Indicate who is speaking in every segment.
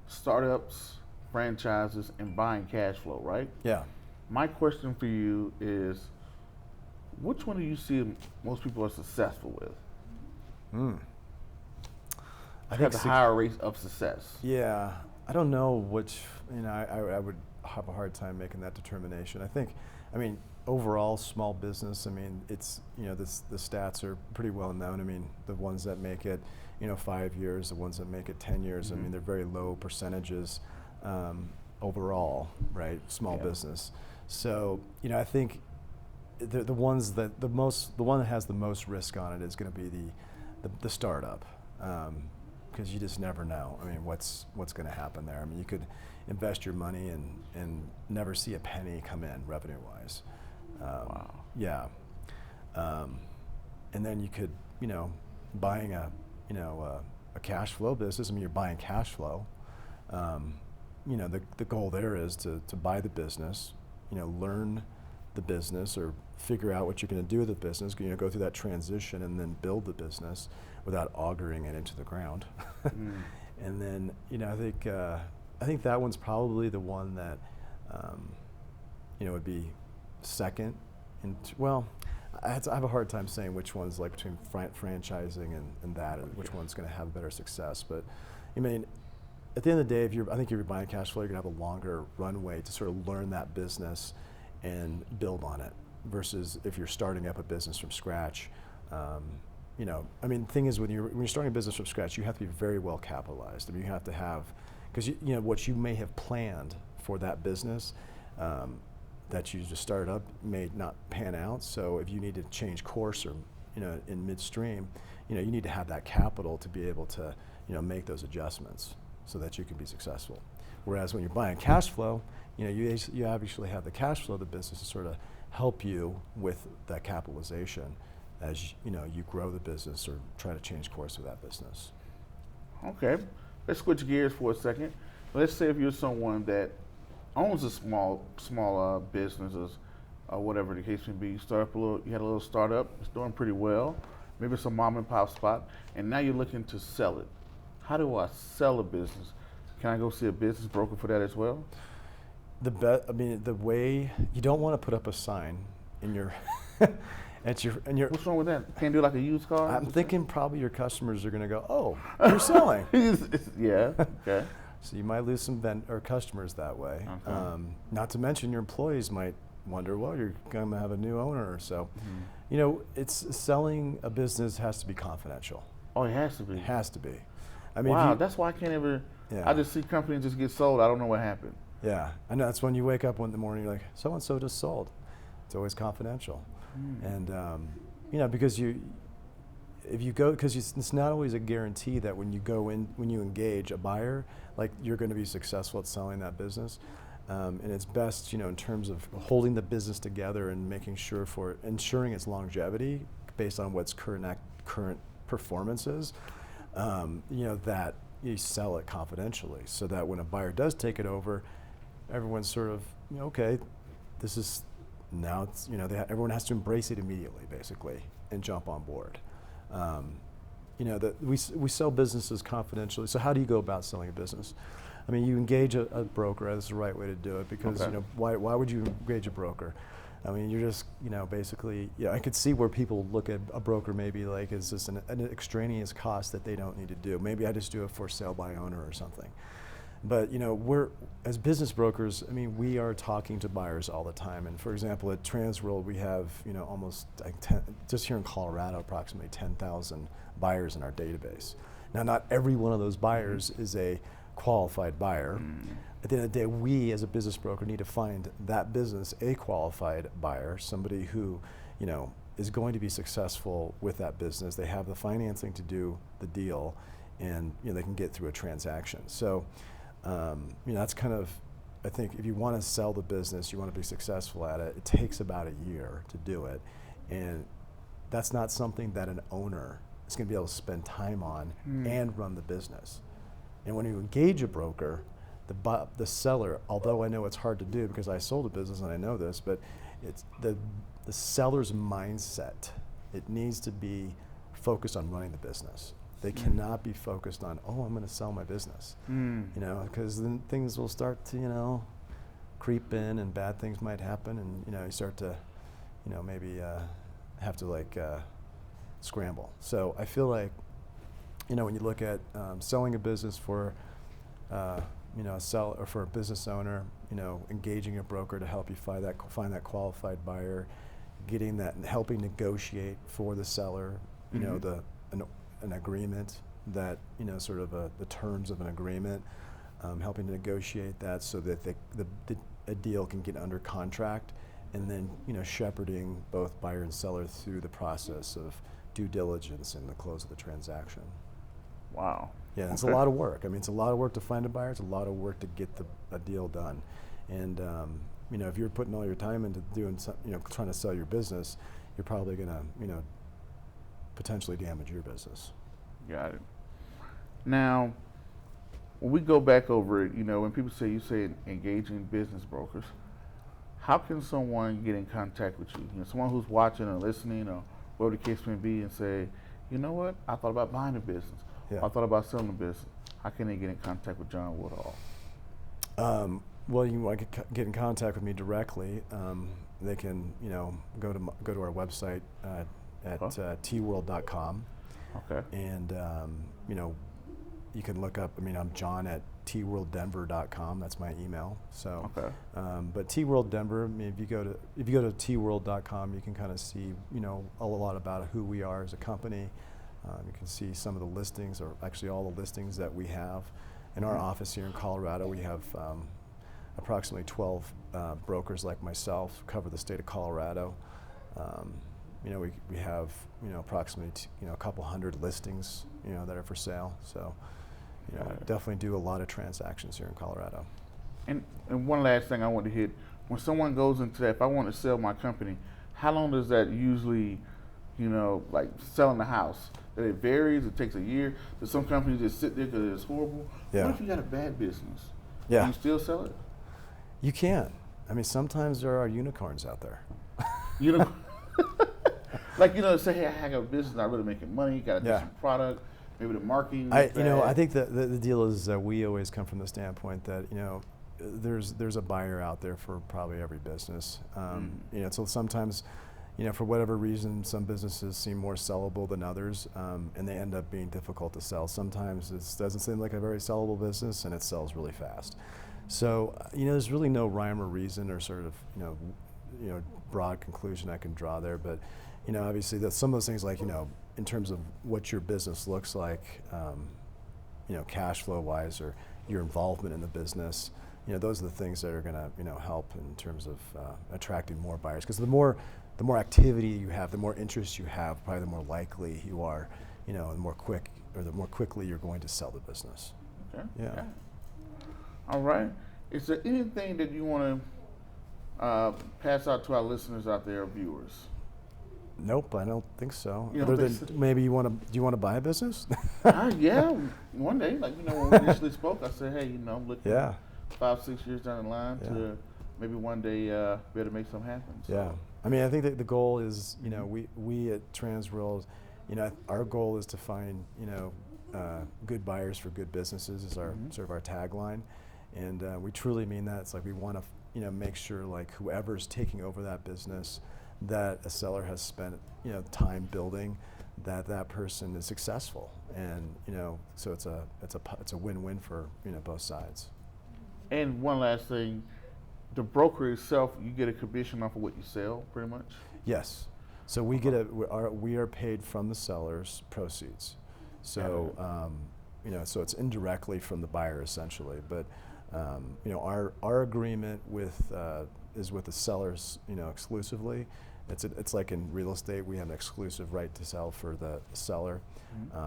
Speaker 1: startups, franchises, and buying cash flow, right?
Speaker 2: Yeah.
Speaker 1: My question for you is, which one do you see most people are successful with?
Speaker 2: Mm. I
Speaker 1: Have
Speaker 2: think
Speaker 1: the higher rates of success.
Speaker 2: Yeah, I don't know which. I would have a hard time making that determination. I mean, overall, small business. I mean, it's the stats are pretty well known. I mean, the ones that make it, 5 years, the ones that make it 10 years.
Speaker 1: Mm-hmm.
Speaker 2: I mean, they're very low percentages overall, right? Small business. So I think the ones that the one that has the most risk on it is going to be the startup. Because you just never know. I mean, what's going to happen there? I mean, you could invest your money and never see a penny come in revenue-wise.
Speaker 1: Wow.
Speaker 2: Yeah. And then you could, buying a cash flow business. I mean, you're buying cash flow. The goal there is to buy the business, learn the business or figure out what you're going to do with the business, go through that transition and then build the business without augering it into the ground. And then, I think that one's probably the one that, would be second. I have a hard time saying which one's like between franchising and that, and which one's going to have better success. But, I mean, at the end of the day, I think if you're buying cash flow, you're going to have a longer runway to sort of learn that business and build on it, versus if you're starting up a business from scratch. The thing is, when you're starting a business from scratch, you have to be very well capitalized. I mean, you have to have, because what you may have planned for that business that you just started up may not pan out. So if you need to change course or in midstream, you need to have that capital to be able to make those adjustments so that you can be successful. Whereas when you're buying cash flow, you obviously have the cash flow of the business to sort of help you with that capitalization as you grow the business or try to change course with that business.
Speaker 1: Okay, let's switch gears for a second. Let's say if you're someone that owns a small businesses, whatever the case may be, you had a little startup, it's doing pretty well, maybe it's a mom and pop spot, and now you're looking to sell it. How do I sell a business? Can I go see a business broker for that as well?
Speaker 2: The way you don't want to put up a sign in your
Speaker 1: What's wrong with that? Can't do like a used car?
Speaker 2: I'm thinking probably your customers are going to go, oh, you're selling.
Speaker 1: Yeah. Okay.
Speaker 2: So you might lose some customers that way. Okay. Not to mention your employees might wonder, well, you're going to have a new owner or so. Mm-hmm. It's selling a business has to be confidential.
Speaker 1: Oh, it has to be.
Speaker 2: It has to be. I mean,
Speaker 1: wow, that's why I can't ever. Yeah. I just see companies just get sold. I don't know what happened.
Speaker 2: Yeah, I know. That's when you wake up in the morning, you're like, so and so just sold. It's always confidential, and because if you go, because it's not always a guarantee that when you engage a buyer, like you're going to be successful at selling that business. And it's best, in terms of holding the business together and making sure ensuring its longevity based on what's current performance is, that you sell it confidentially so that when a buyer does take it over, everyone's sort of, okay, this is, now it's, everyone has to embrace it immediately, basically, and jump on board. We sell businesses confidentially. So how do you go about selling a business? I mean, you engage a broker. That's the right way to do it, because why would you engage a broker? I mean, you're just basically, I could see where people look at a broker maybe like as just an extraneous cost that they don't need to do. Maybe I just do it for sale by owner or something. But we're, as business brokers, I mean, we are talking to buyers all the time. And for example, at Transworld, we have almost like just here in Colorado, approximately 10,000 buyers in our database. Now, not every one of those buyers is a qualified buyer. At the end of the day, we as a business broker need to find that business a qualified buyer, somebody who is going to be successful with that business. They have the financing to do the deal, and they can get through a transaction. So that's kind of, I think, if you want to sell the business, you want to be successful at it, it takes about a year to do it, and that's not something that an owner is going to be able to spend time on and run the business. And when you engage a broker, the seller, although I know it's hard to do because I sold a business and I know this, but it's the seller's mindset. It needs to be focused on running the business. They cannot be focused on, oh, I'm going to sell my business, you know, because then things will start to, you know, creep in and bad things might happen, and, you know, you start to, you know, maybe have to like scramble. So I feel like, you know, when you look at selling a business for, you know, or for a business owner, you know, engaging a broker to help you find that qualified buyer, getting that and helping negotiate for the seller, you know, an agreement that, you know, sort of the terms of an agreement, helping to negotiate that so that a deal can get under contract, and then, you know, shepherding both buyer and seller through the process of due diligence and the close of the transaction.
Speaker 1: Wow.
Speaker 2: Yeah, it's a lot of work. I mean, it's a lot of work to find a buyer. It's a lot of work to get a deal done. And, you know, if you're putting all your time into doing, you know, trying to sell your business, you're probably going to, you know, potentially damage your business.
Speaker 1: Got it. Now, when we go back over it, you know, when people say, you say engaging business brokers, how can someone get in contact with you? You know, someone who's watching or listening or whatever the case may be, and say, you know what, I thought about buying a business.
Speaker 2: Yeah.
Speaker 1: I thought about selling a business. How can they get in contact with John Woodhull?
Speaker 2: Well, you want to get in contact with me directly. They can, you know, go to our website at tworld.com.
Speaker 1: Okay.
Speaker 2: And, you know, you can look up, I mean, I'm John at tworlddenver.com. That's my email. So,
Speaker 1: okay.
Speaker 2: But Tworld Denver, I mean, if you go to tworld.com, you can kind of see, you know, a lot about who we are as a company. You can see some of the listings, or actually all the listings that we have. In our office here in Colorado, we have approximately 12 brokers like myself cover the state of Colorado. You know, we have, you know, approximately a couple hundred listings, you know, that are for sale. So, you know, definitely do a lot of transactions here in Colorado.
Speaker 1: And one last thing I want to hit: when someone goes into that, if I want to sell my company, how long does that usually, you know, like selling the house? That it varies. It takes a year. Does some companies just sit there because it's horrible?
Speaker 2: Yeah.
Speaker 1: What if you got a bad business?
Speaker 2: Yeah.
Speaker 1: Can you still sell it?
Speaker 2: You can. I mean, sometimes there are unicorns out there.
Speaker 1: You know, like, you know, say, hey, I got a business, not really making money, got a decent product, maybe the marketing.
Speaker 2: You know, I think the deal is that we always come from the standpoint that, you know, there's a buyer out there for probably every business. You know, so sometimes, you know, for whatever reason, some businesses seem more sellable than others, and they end up being difficult to sell. Sometimes it doesn't seem like a very sellable business, and it sells really fast. So, you know, there's really no rhyme or reason or sort of, you know, broad conclusion I can draw there. But, you know, obviously, some of those things, like, you know, in terms of what your business looks like, you know, cash flow wise, or your involvement in the business, you know, those are the things that are going to, you know, help in terms of attracting more buyers. Because the more activity you have, the more interest you have, probably the more likely you are, you know, the more quickly you're going to sell the business.
Speaker 1: Okay.
Speaker 2: Yeah.
Speaker 1: All right. Is there anything that you want to pass out to our listeners out there, viewers?
Speaker 2: Nope, I don't think so.
Speaker 1: You
Speaker 2: Other
Speaker 1: don't
Speaker 2: than
Speaker 1: think so?
Speaker 2: maybe do you want to buy a business?
Speaker 1: Yeah, one day. Like, you know, when we initially spoke, I said, hey, you know, I'm looking 5-6 years down the line to maybe one day be able to make something happen. So.
Speaker 2: Yeah. I mean, I think that the goal is, you know, we at Transworld, you know, our goal is to find, you know, good buyers for good businesses is our sort of our tagline, and we truly mean that. It's like we want to, you know, make sure, like, whoever's taking over that business, that a seller has spent, you know, time building, that person is successful, and, you know, so it's a win-win for, you know, both sides.
Speaker 1: And one last thing, the broker itself, you get a commission off of what you sell, pretty much?
Speaker 2: Yes. So we are paid from the seller's proceeds. So you know, so it's indirectly from the buyer essentially. But you know, our agreement is with the sellers, you know, exclusively. It's like in real estate, we have an exclusive right to sell for the seller.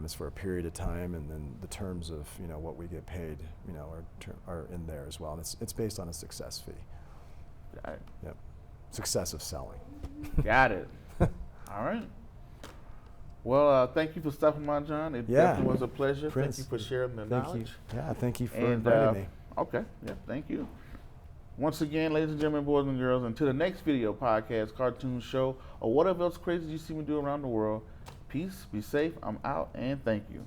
Speaker 2: It's for a period of time, and then the terms of, you know, what we get paid, you know, are in there as well. And it's based on a success fee.
Speaker 1: Got it.
Speaker 2: Yep. Success of selling.
Speaker 1: Got it. All right. Well, thank you for stopping by, John. It definitely was a pleasure.
Speaker 2: Prince,
Speaker 1: thank you for sharing the knowledge.
Speaker 2: Yeah, thank you for inviting me.
Speaker 1: Okay. Yeah, thank you. Once again, ladies and gentlemen, boys and girls, until the next video, podcast, cartoon, show, or whatever else crazy you see me do around the world, peace, be safe, I'm out, and thank you.